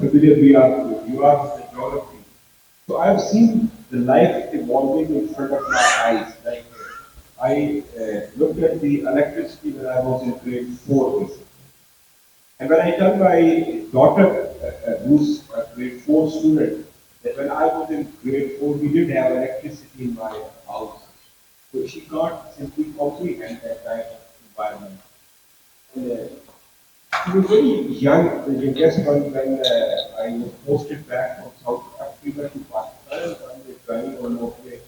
familiar you are with the geography. So I've seen the life evolving in front of my eyes. Like I looked at the electricity when I was in grade 4, basically. And when I tell my daughter, who's a grade 4 student, that when I was in grade 4, we did have electricity in my house. So she can't simply comprehend that type of environment. And she was very young, the youngest one, when I was posted back from South Africa to Pakistan. One day driving on motorway,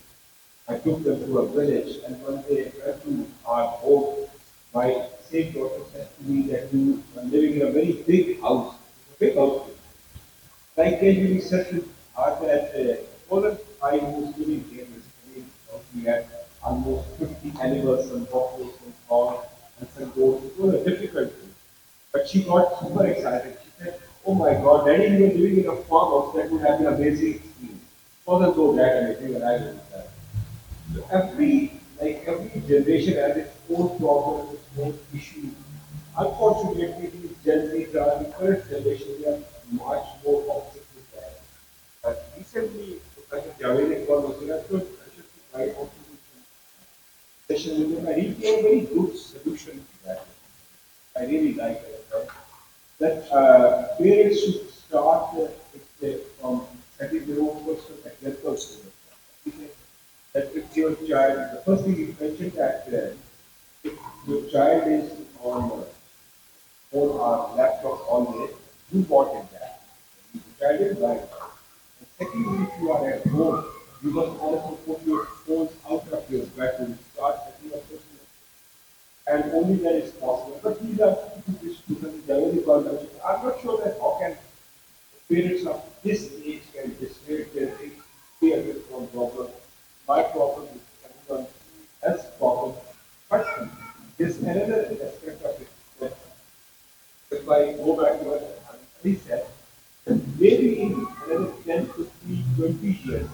I took them to a village, and when they went to our home, my same daughter said to me that you are living in a very big house, a big house. I casually said to her that Poland, I was living here basically, we had almost 50 animals, some buffaloes, some cows, and some goats. It was a difficult thing. But she got super excited. She said, "Oh my God, Daddy, you were living in a farmhouse. That would have been amazing experience." It wasn't so that amazing when I was there. So every generation has its own problems, its own issues. Unfortunately, these Gen Z are the current generation, they are much more toxic with that. But recently, Professor Javed was here, so I should try out to do some session with him, and he gave a very good solution to that. I really like it. That parents should start from setting their own personal examples. That if your child, the first thing you mentioned that if your child is on phone or laptop all day, you wanted that. If the child is right. And secondly, if you are at home, you must also put your phones out of your bedroom, start setting up personal and only then it's possible. But these are issues because generally consumption. I'm not sure that how can parents of this age can dissuade their kids fear this from problem. My problem is everyone else's problem. But there's another aspect of it that if I go back to what Ali said, that maybe in another 10, 15, 20 years,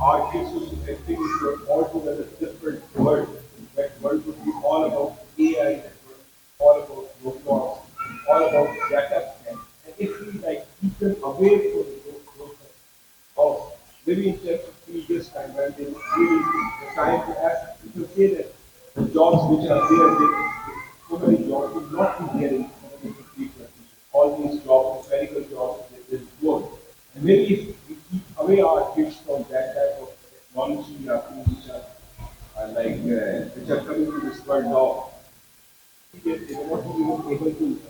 our kids will be entering into an altogether different world. That world would be all about AI, that world, all about robots, all about data science. And if we like keep them away from those of maybe in 10, 15 years time when they really the time to ask people say that the jobs which are there, so many jobs will not be there in 15, 20. All these jobs, medical jobs, they will go. And maybe if we keep away our kids from that type of technology or things which are coming to this world now, they will not be even able to,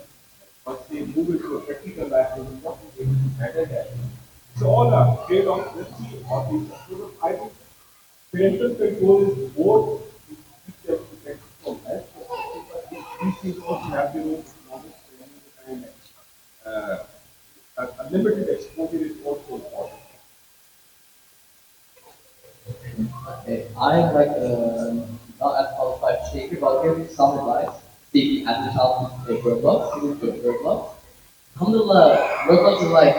once they move into a practical life, they will not be able to handle that. So all are trade-offs. Let's see how these are. So I think parental control is more to keep them protected from health perspective, but these things also have their own economics and uh, a limited exposure is also important. Okay, I'm like not as qualified speaker, but I'll give you some advice. Speaking as a child who played Roblox, who enjoyed Roblox. Alhamdulillah, Roblox is like,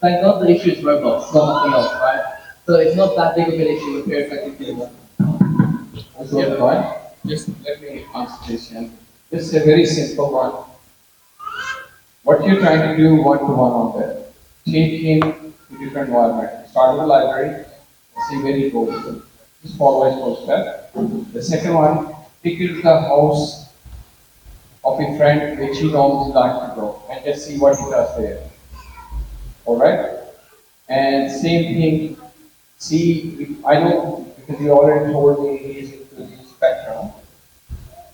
thank God the issue is Roblox, not nothing else, right? So it's not that big of an issue with parents actually doing That's all right. Just let me answer this, and this is a very simple one. What you're trying to do one-to-one on there, take him to different environment. Start with the library, see where he goes. Just follow his footsteps. The second one, take you to the house of a friend which he normally likes to go, and just see what he does there. All right? And same thing, see, I know because you already told me he's into the spectrum.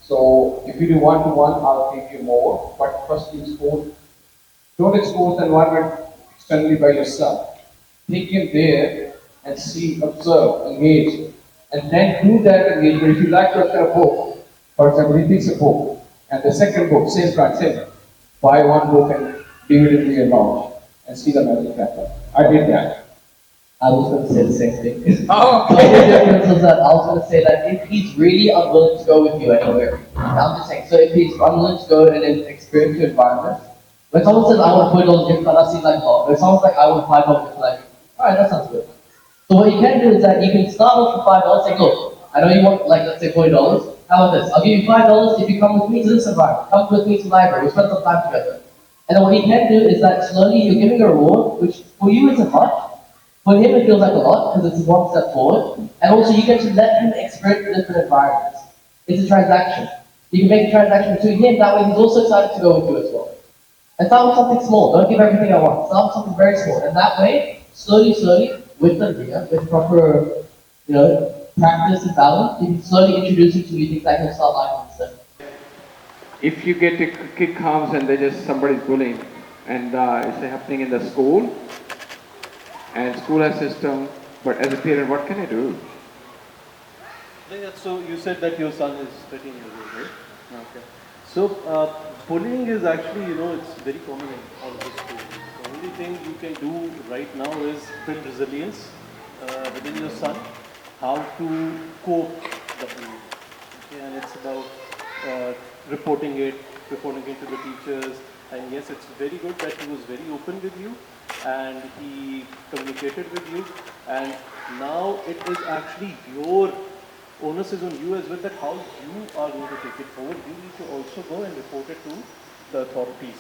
So if you do one-to-one, I'll give you more. But first you don't expose the environment externally by yourself. Take him there and see, observe, engage. And then do that engagement. If you like to look at a book, for example, he picks a book, and the second book, same price, same. Buy one book and leave it in your lounge and see the magic happen. I did that. I was going to say the same thing. Oh, The only difference was that I was going to say that if he's really unwilling to go with you anywhere, I'm just saying, so if he's unwilling to go and then experience your environment, when someone says, I want to put on gift card, that seems like, oh, it sounds like I want $5, like, alright, that sounds good. So what you can do is that you can start off with $5, say, look, I know you want, like, let's say $40. How about this? I'll give you $5 if you come with me to this environment. Come with me to the library. We spend some time together. And then what he can do is that slowly you're giving a reward, which for you isn't much. For him it feels like a lot because it's one step forward. And also you get to let him experience different environments. It's a transaction. You can make a transaction between him, that way he's also excited to go with you as well. And start with something small, don't give everything at once. Start with something very small. And that way, slowly, with the year, with proper, practice and balance, you can slowly introduce him to new things that he'll start liking instead. If you get a kid comes and they just somebody's bullying, and it's happening in the school, and school has system, but as a parent, what can I do? Yeah, so you said that your son is 13 years old, right? Okay. So bullying is actually, it's very common in all of the schools. The only thing you can do right now is build resilience within your son, how to cope the bullying. Okay, and it's about uh, reporting it, reporting it to the teachers. And yes, it's very good that he was very open with you and he communicated with you. And now it is actually your onus is on you as well that how you are going to take it forward. You need to also go and report it to the authorities.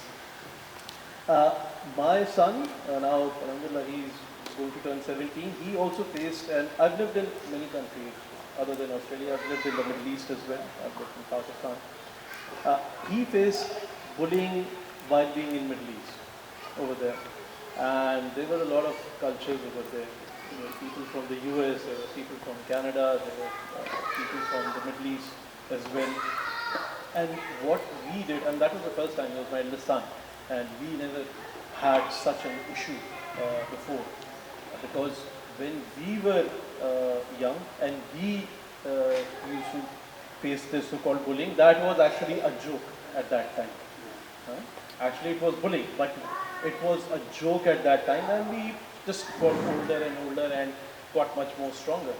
Uh, my son, now, Alhamdulillah, he's going to turn 17. He also faced, and I've lived in many countries other than Australia. I've lived in the Middle East as well. I've lived in Pakistan. He faced bullying while being in Middle East over there. And there were a lot of cultures over there. People from the US, there were people from Canada, there were people from the Middle East as well. And what we did, and that was the first time, he was my eldest son, and we never had such an issue before. Because when we were young and we used to face this so-called bullying, that was actually a joke at that time. Actually, it was bullying, but it was a joke at that time, and we just got older and older and got much more stronger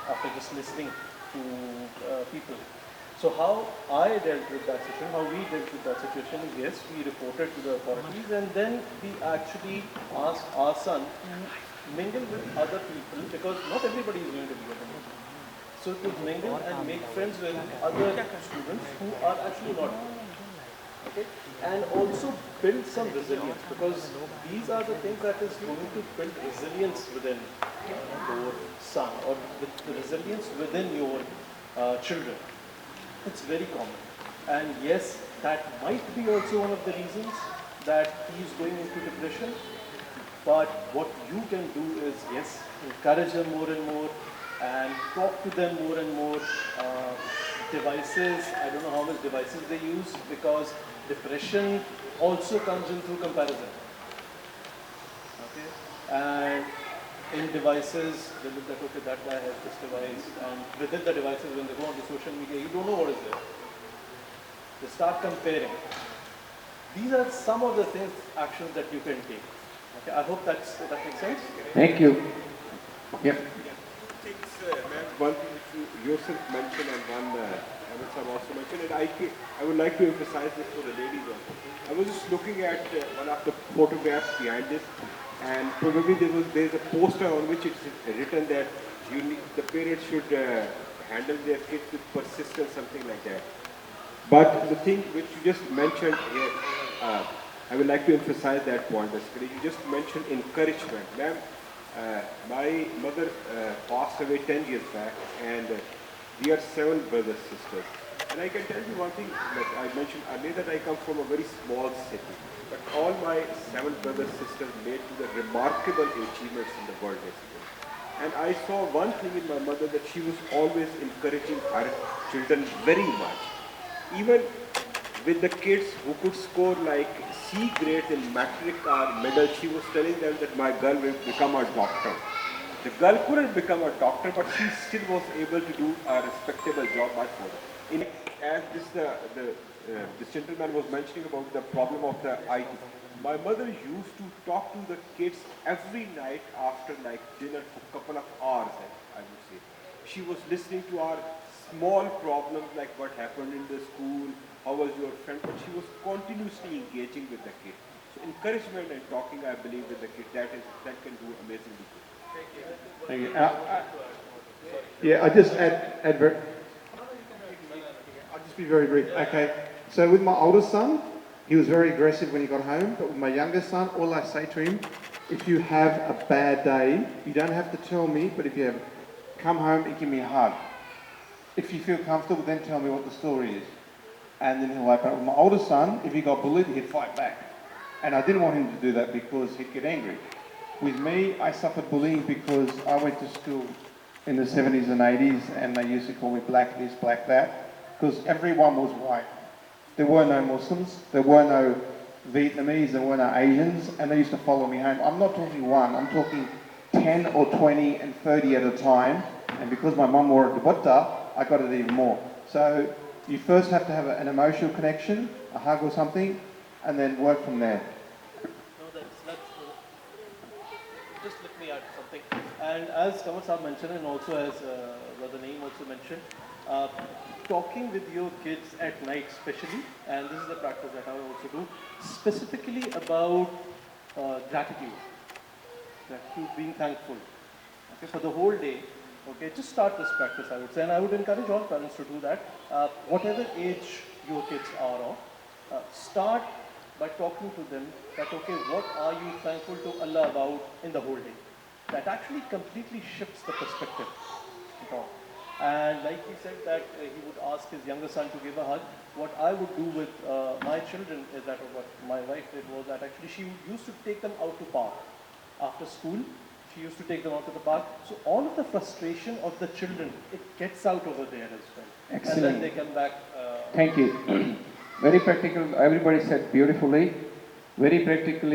after just listening to people. So how I dealt with that situation, how we dealt with that situation is, yes, we reported to the authorities and then we actually asked our son to mingle with other people because not everybody is going to be able to. So to mingle and make friends with other students who are actually not. Okay? And also build some resilience because these are the things that is going to build resilience within your son or the resilience within your children. It's very common. And yes, that might be also one of the reasons that he is going into depression. But what you can do is, yes, encourage them more and more and talk to them more and more. Devices, I don't know how much devices they use because depression also comes in through comparison. Okay? And in devices, they look at, okay, that guy has this device, and within the devices, when they go on the social media, you don't know what is there. They start comparing. These are some of the things, actions that you can take. Okay, I hope that makes sense. Thank you. Yep. Things, ma'am, one thing which you yourself mentioned and one Ahmed sir also mentioned, and I would like to emphasize this for the ladies also. I was just looking at one of the photographs behind this, and probably there's a poster on which it's written that the parents should handle their kids with persistence, something like that. But the thing which you just mentioned here, I would like to emphasize that point basically. You just mentioned encouragement. Ma'am, my mother passed away 10 years back and we are 7 brothers, sisters. And I can tell you one thing that I mentioned earlier that I come from a very small city. But all my 7 brothers, sisters made to the remarkable achievements in the world basically. And I saw one thing in my mother that she was always encouraging her children very much. Even with the kids who could score like C grades in matric or medal, she was telling them that my girl will become a doctor. The girl couldn't become a doctor, but she still was able to do a respectable job much more. In as this gentleman was mentioning about the problem of the IT, my mother used to talk to the kids every night after like dinner for a couple of hours, I would say. She was listening to our small problems like what happened in the school, how was your friend, but she was continuously engaging with the kid. So encouragement and talking, I believe, with the kid, that can do amazingly good. Thank you. Yeah, I just I'll just be very brief. Okay, so with my oldest son, He was very aggressive when he got home, but with my youngest son, all I say to him, if you have a bad day, you don't have to tell me, but if you have, come home and give me a hug. If you feel comfortable, then tell me what the story is. And then he'll open up. With my oldest son, if he got bullied, he'd fight back. And I didn't want him to do that because he'd get angry. With me, I suffered bullying because I went to school in the 70s and 80s and they used to call me black this, black that, because everyone was white. There were no Muslims, there were no Vietnamese, there were no Asians, and they used to follow me home. I'm not talking one, I'm talking 10 or 20 and 30 at a time, and because my mum wore a dupatta, I got it even more. So you first have to have an emotional connection, a hug or something, and then work from there. No, that's just let me add something. And as Qamar Sahab mentioned, and also as Brother Naeem also mentioned, uh, talking with your kids at night, especially, and this is the practice that I also do, specifically about gratitude, being thankful, okay, for the whole day. Okay, just start this practice, I would say, and I would encourage all parents to do that. Whatever age your kids are of, start by talking to them that, okay, what are you thankful to Allah about in the whole day? That actually completely shifts the perspective. You know. And like he said that he would ask his younger son to give a hug. What I would do with my children is that, or what my wife did was that actually she used to take them out to park after school. She used to take them out to the park. So all of the frustration of the children, it gets out over there as well. Excellent. And then they come back. Thank you. Very practical. Everybody said beautifully. Very practically.